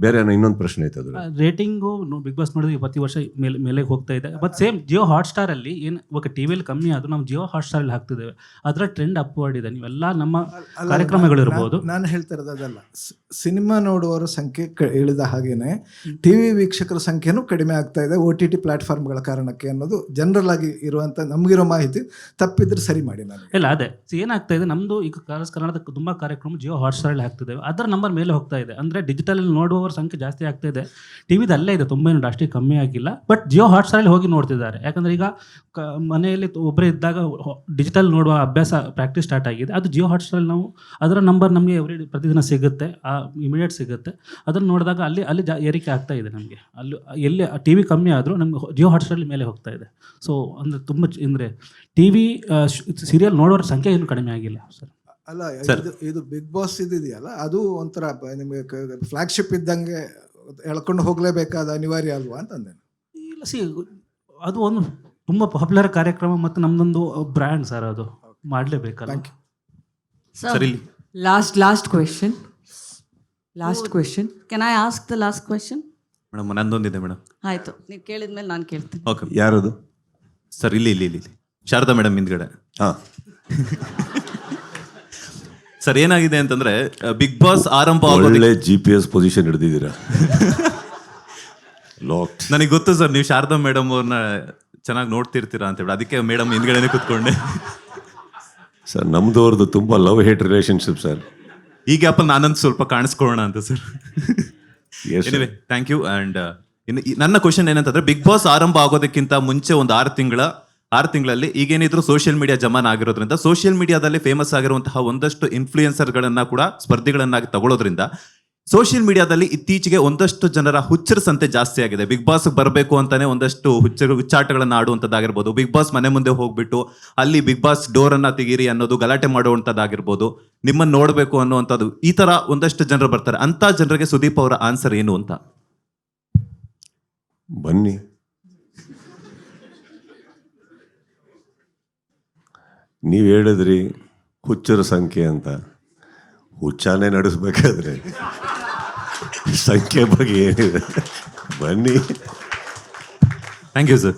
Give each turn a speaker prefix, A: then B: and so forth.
A: ಬೇರೆ ಏನೋ ಇನ್ನೊಂದು ಪ್ರಶ್ನೆ ಐತೆ ಅದ್ರ.
B: ರೇಟಿಂಗು ಬಿಗ್ ಬಾಸ್ ನೋಡಿದ್ರೆ ಪ್ರತಿ ವರ್ಷ ಮೇಲೆ ಹೋಗ್ತಾ ಇದೆ. ಬಟ್ ಸೇಮ್ ಜಿಯೋ ಹಾಟ್ಸ್ಟಾರಲ್ಲಿ ಏನು ಇವಾಗ ಟಿ ವಿಯಲ್ಲಿ ಕಮ್ಮಿ ಆದರೂ ನಾವು ಜಿಯೋ ಹಾಟ್ಸ್ಟಾರಲ್ಲಿ ಹಾಕ್ತಿದ್ದೇವೆ. ಅದರ ಟ್ರೆಂಡ್ ಅಪ್ವರ್ಡ್ ಇದೆ. ನೀವೆಲ್ಲ ನಮ್ಮ ಕಾರ್ಯಕ್ರಮಗಳಿರ್ಬೋದು.
C: ನಾನು ಹೇಳ್ತಾ ಇರೋದು ಅದಲ್ಲ, ಸಿನಿಮಾ ನೋಡುವವರ ಸಂಖ್ಯೆ ಇಳಿದ ಹಾಗೇನೆ ಟಿವಿ ವೀಕ್ಷಕರ ಸಂಖ್ಯೆನೂ ಕಡಿಮೆ ಆಗ್ತಾ ಇದೆ OTT ಪ್ಲಾಟ್ಫಾರ್ಮ್ಗಳ ಕಾರಣಕ್ಕೆ ಅನ್ನೋದು ಜನರಲ್ ಆಗಿ ಇರುವಂತ ನಮಗಿರೋ ಮಾಹಿತಿ. ತಪ್ಪಿದ್ರೆ ಸರಿ ಮಾಡಿ. ನಾನು
B: ಇಲ್ಲ ಅದೇ ಏನಾಗ್ತಾ ಇದೆ, ನಮ್ಮದು ಈಗ ಕನ್ನಡದ ತುಂಬ ಕಾರ್ಯಕ್ರಮ ಜಿಯೋ ಹಾಟ್ಸ್ಟಾರಲ್ಲಿ ಹಾಕ್ತಿದ್ದೇವೆ. ಅದರ ನಂಬರ್ ಮೇಲೆ ಹೋಗ್ತಾ ಇದೆ. ಅಂದರೆ ಡಿಜಿಟಲಲ್ಲಿ ನೋಡುವವರ ಸಂಖ್ಯೆ ಜಾಸ್ತಿ ಆಗ್ತಾ ಇದೆ. ಟಿವಿದು ಅಲ್ಲೇ ಇದೆ, ತುಂಬ ಏನು ಅಷ್ಟೇ ಕಮ್ಮಿ ಆಗಿಲ್ಲ. ಬಟ್ ಜಿಯೋ ಹಾಟ್ಸ್ಟಾರಲ್ಲಿ ಹೋಗಿ ನೋಡ್ತಿದ್ದಾರೆ. ಯಾಕಂದರೆ ಈಗ ಮನೆಯಲ್ಲಿ ಒಬ್ಬರೇ ಇದ್ದಾಗ ಡಿಜಿಟಲ್ ನೋಡುವ ಅಭ್ಯಾಸ ಪ್ರಾಕ್ಟೀಸ್ ಸ್ಟಾರ್ಟ್ ಆಗಿದೆ. ಅದು ಜಿಯೋ ಹಾಟ್ಸ್ಟಾರಲ್ಲಿ ನಾವು ಅದರ ನಂಬರ್ ನಮಗೆ ಪ್ರತಿದಿನ ಸಿಗುತ್ತೆ, ಇಮಿಡಿಯೇಟ್ ಸಿಗುತ್ತೆ. ಅದನ್ನು ನೋಡಿದಾಗ ಅಲ್ಲಿ ಏರಿಕೆ ಆಗ್ತಾ ಇದೆ ನಮಗೆ. ಅಲ್ಲಿ ಎಲ್ಲಿ ಟಿ ವಿ ಕಮ್ಮಿ ಆದರೂ ನಮಗೆ ಜಿಯೋ ಹಾಟ್ಸ್ಟಾರಲ್ಲಿ ಮೇಲೆ ಹೋಗ್ತಾ ಇದೆ. ಸೊ ಅಂದರೆ ತುಂಬ ಅಂದರೆ ಟಿ ವಿ ಸೀರಿಯಲ್ ನೋಡೋರ ಸಂಖ್ಯೆ ಏನು ಕಡಿಮೆ ಆಗಿಲ್ಲ ಸರ್.
C: ಅಲ್ಲ, ಇದು ಬಿಗ್ ಬಾಸ್ ಇದೆಯಲ್ಲ, ಅದು ಒಂಥರ ನಿಮಗೆ ಫ್ಲಾಗ್ಶಿಪ್ ಇದ್ದಂಗೆ ಎಳ್ಕೊಂಡು ಹೋಗಲೇಬೇಕಾದ ಅನಿವಾರ್ಯ ಅಲ್ವಾ ಅಂತಂದೆ.
B: ಇಲ್ಲ ಅದು ಒಂದು ತುಂಬ ಪಾಪ್ಯುಲರ್ ಕಾರ್ಯಕ್ರಮ ಮತ್ತು ನಮ್ಮದೊಂದು ಬ್ರ್ಯಾಂಡ್ ಸರ್, ಅದು ಮಾಡಲೇಬೇಕಲ್ಲ.
C: Thank you
D: sir.
E: Last question.
F: Can I ask the last question?
D: Madam ನಂದೊಂದಿದೆ ಮೇಡಮ್.
F: ಆಯಿತು, ನೀವು ಕೇಳಿದ್ಮೇಲೆ ನಾನು ಕೇಳ್ತೀನಿ.
D: ಓಕೆ
A: ಯಾರದು
D: ಸರ್? ಇಲ್ಲಿ ಶಾರದಾ ಮೇಡಮ್ ಹಿಂದ್ಗಡೆ.
A: ಹಾಂ
D: ಸರ್, ಏನಾಗಿದೆ ಅಂತಂದ್ರೆ ಬಿಗ್ ಬಾಸ್ ಆರಂಭ
A: ಒಳ್ಳೆ GPS ಪೊಸಿಷನ್ ಹಿಡಿದಿದ್ದೀರಾ. ಲಾಕ್ಡ್.
D: ನನಗೆ ಗೊತ್ತು ಸರ್, ನೀವು ಶಾರದಾ ಮೇಡಮ್ ಅವ್ರನ್ನ ಚೆನ್ನಾಗಿ ನೋಡ್ತಿರ್ತೀರಾ ಅಂತ ಹೇಳಿ, ಅದಕ್ಕೆ ಮೇಡಮ್ ಹಿಂದ್ಗಡೆನೆ ಕೂತ್ಕೊಂಡೆ.
A: ಸರ್ ನಮ್ದವ್ರದ್ದು ತುಂಬ ಲವ್ ಹೇಟ್ ರಿಲೇಶನ್ಶಿಪ್ ಸರ್.
D: ಈ ಗ್ಯಾಪಲ್ಲಿ ನಾನಂತ ಸ್ವಲ್ಪ ಕಾಣಿಸ್ಕೊಳ್ಳೋಣ ಅಂತ sir.
A: Yes, sir.
D: Anyway thank you. And ನನ್ನ ಕ್ವಶನ್ ಏನಂತಂದ್ರೆ, ಬಿಗ್ ಬಾಸ್ ಆರಂಭ ಆಗೋದಕ್ಕಿಂತ ಮುಂಚೆ ಒಂದು 6 ತಿಂಗಳಲ್ಲಿ ಈಗೇನಿದ್ರು ಸೋಷಿಯಲ್ ಮೀಡಿಯಾ ಜಮಾನ ಆಗಿರೋದ್ರಿಂದ ಸೋಷಿಯಲ್ ಮೀಡಿಯಾದಲ್ಲಿ ಫೇಮಸ್ ಆಗಿರುವಂತಹ ಒಂದಷ್ಟು ಇನ್ಫ್ಲೂಯೆನ್ಸರ್ಗಳನ್ನ ಕೂಡ ಸ್ಪರ್ಧಿಗಳನ್ನಾಗಿ ತಗೊಳ್ಳೋದ್ರಿಂದ ಸೋಷಿಯಲ್ ಮೀಡಿಯಾದಲ್ಲಿ ಇತ್ತೀಚೆಗೆ ಒಂದಷ್ಟು ಜನರ ಹುಚ್ಚರ ಸಂತೆ ಜಾಸ್ತಿ ಆಗಿದೆ. ಬಿಗ್ ಬಾಸ್ ಬರಬೇಕು ಅಂತಾನೆ ಒಂದಷ್ಟು ಹುಚ್ಚಾಟಗಳನ್ನ ಆಡುವಂಥದ್ದಾಗಿರ್ಬೋದು, ಬಿಗ್ ಬಾಸ್ ಮನೆ ಮುಂದೆ ಹೋಗ್ಬಿಟ್ಟು ಅಲ್ಲಿ ಬಿಗ್ ಬಾಸ್ ಡೋರ್ ಅನ್ನ ತೆಗೀರಿ ಅನ್ನೋದು ಗಲಾಟೆ ಮಾಡುವಂಥದ್ದಾಗಿರ್ಬೋದು, ನಿಮ್ಮನ್ನು ನೋಡಬೇಕು ಅನ್ನುವಂಥದ್ದು, ಈ ತರ ಒಂದಷ್ಟು ಜನರು ಬರ್ತಾರೆ. ಅಂತ ಜನರಿಗೆ ಸುದೀಪ್ ಅವರ ಆನ್ಸರ್ ಏನು ಅಂತ?
A: ಬನ್ನಿ, ನೀವು ಹೇಳಿದ್ರಿ ಹುಚ್ಚರ ಸಂಖ್ಯೆ ಅಂತ. ಹುಚ್ಚಾನೆ ನಡೆಸ್ಬೇಕಾದ್ರೆ ಸಂಖ್ಯೆ ಬಗ್ಗೆ ಏನಿದೆ, ಬನ್ನಿ.
D: Thank you sir.